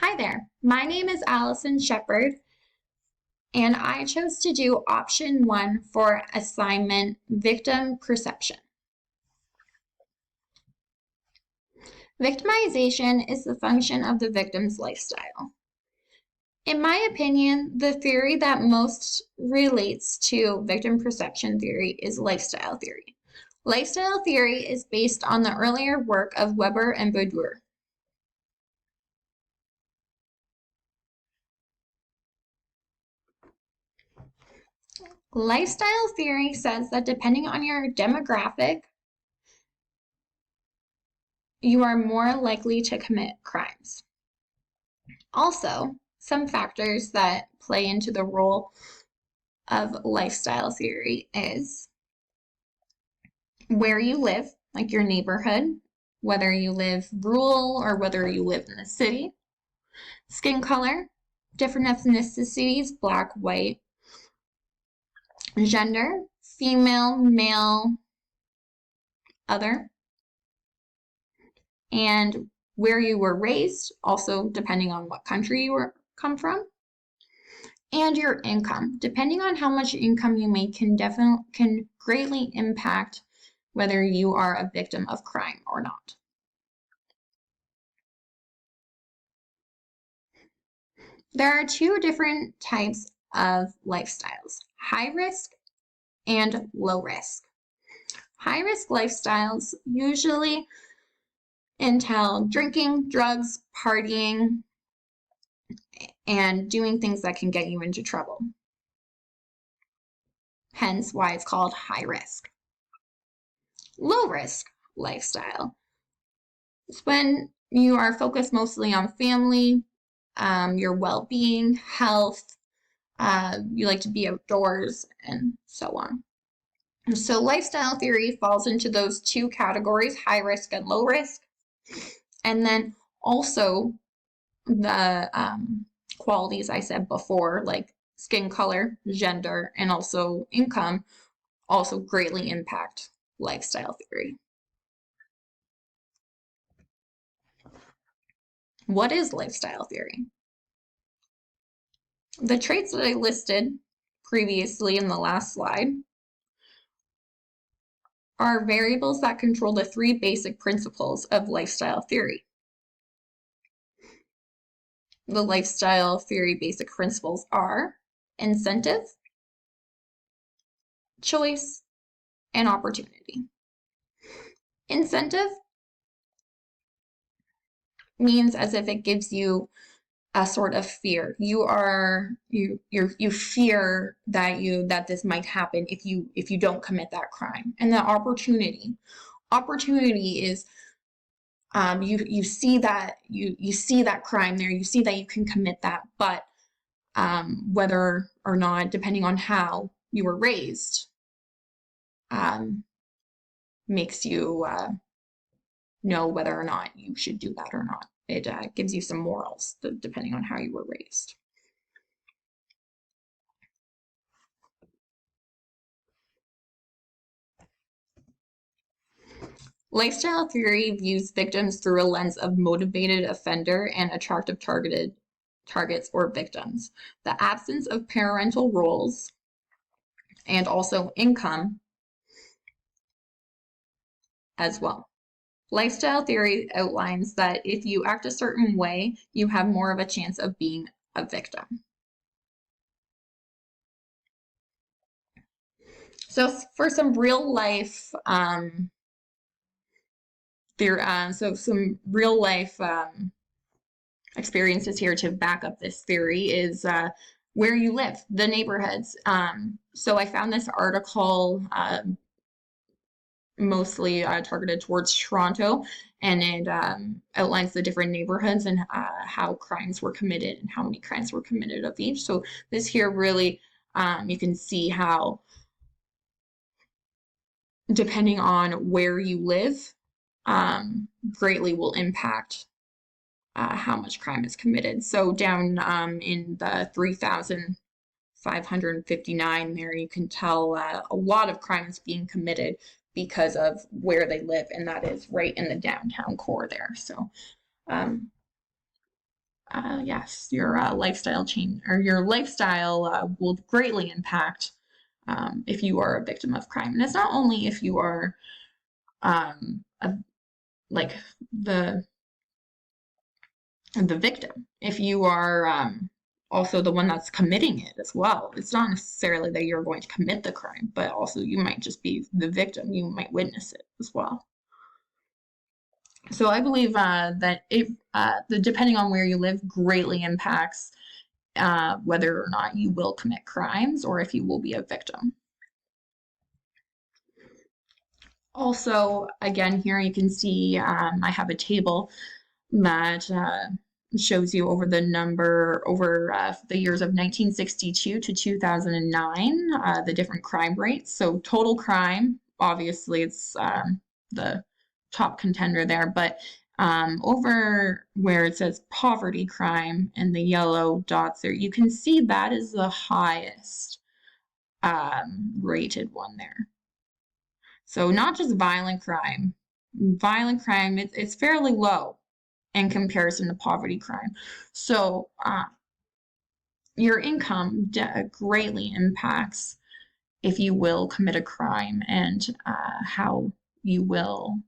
Hi there, my name is Allison Shepard, and I chose to do option 1 for assignment victim perception. Victimization is the function of the victim's lifestyle. In my opinion, the theory that most relates to victim perception theory is lifestyle theory. Lifestyle theory is based on the earlier work of Weber and Baudour. Lifestyle theory says that depending on your demographic, you are more likely to commit crimes. Also, some factors that play into the role of lifestyle theory is where you live, like your neighborhood, whether you live rural or whether you live in the city, skin color, different ethnicities, black, white, gender, female, male, other, and where you were raised, also depending on what country you come from, and your income. Depending on how much income you make can greatly impact whether you are a victim of crime or not. There are two different types of lifestyles, high risk and low risk. High risk lifestyles usually entail drinking, drugs, partying, and doing things that can get you into trouble. Hence why it's called high risk. Low risk lifestyle is when you are focused mostly on family, your well-being, health, you like to be outdoors, and so on. So lifestyle theory falls into those two categories, high risk and low risk. And then also the qualities I said before, like skin color, gender, and also income, also greatly impact lifestyle theory. What is lifestyle theory? The traits that I listed previously in the last slide are variables that control the three basic principles of lifestyle theory. The lifestyle theory basic principles are incentive, choice, and opportunity. Incentive means as if it gives you a sort of fear. You fear that this might happen if you don't commit that crime. And the opportunity is you see that you see that crime there, you see that you can commit that, but whether or not, depending on how you were raised, makes you know whether or not you should do that or not. It gives you some morals depending on how you were raised. Lifestyle theory views victims through a lens of motivated offender and attractive targets or victims. The absence of parental roles and also income as well. Lifestyle theory outlines that if you act a certain way, you have more of a chance of being a victim. So for some real life some real life experiences here to back up this theory is where you live, the neighborhoods. So I found this article mostly targeted towards Toronto, and it outlines the different neighborhoods and how crimes were committed and how many crimes were committed of each. So this here really, you can see how depending on where you live, greatly will impact how much crime is committed. So down in the 3,559 there, you can tell a lot of crimes being committed because of where they live, and that is right in the downtown core there. So yes, your lifestyle change or your lifestyle will greatly impact if you are a victim of crime. And it's not only if you are like the victim, if you are also the one that's committing it as well. It's not necessarily that you're going to commit the crime, but also you might just be the victim. You might witness it as well. So I believe that depending on where you live greatly impacts whether or not you will commit crimes or if you will be a victim. Also, again, here you can see I have a table that shows you over the years of 1962 to 2009, the different crime rates. So total crime, obviously it's the top contender there, but over where it says poverty crime and the yellow dots there, you can see that is the highest rated one there. So not just violent crime. Violent crime, it's fairly low in comparison to poverty crime. So your income greatly impacts if you will commit a crime and how you will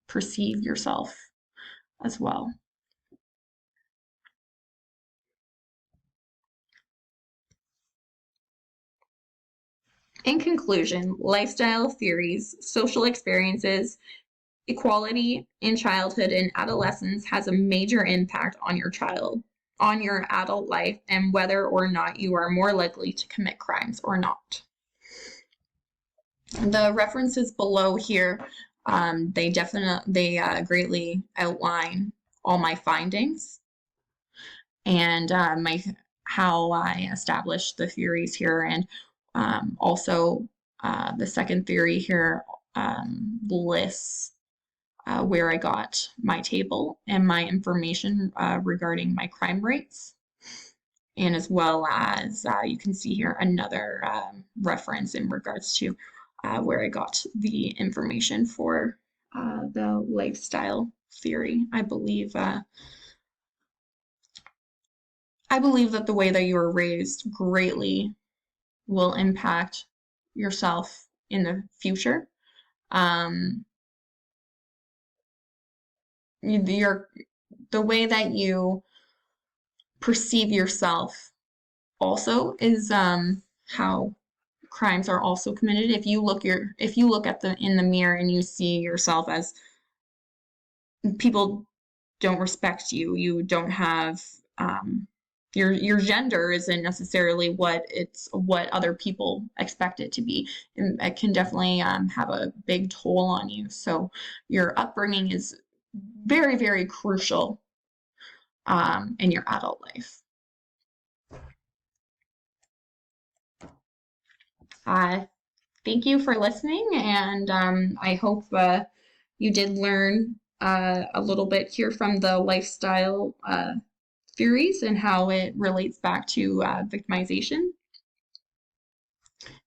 perceive yourself as well. In conclusion, lifestyle theories, social experiences, equality in childhood and adolescence has a major impact on your adult life, and whether or not you are more likely to commit crimes or not. The references below here, they greatly outline all my findings and how I established the theories here, and also the second theory here lists where I got my table and my information regarding my crime rates. And as well as you can see here another reference in regards to where I got the information for the lifestyle theory. I believe that the way that you were raised greatly will impact yourself in the future. The way that you perceive yourself also is how crimes are also committed. If you look in the mirror and you see yourself as people don't respect you, you don't have your gender isn't necessarily what other people expect it to be. And it can definitely have a big toll on you. So your upbringing is very, very crucial in your adult life. Thank you for listening, and I hope you did learn a little bit here from the lifestyle theories and how it relates back to victimization.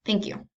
Thank you.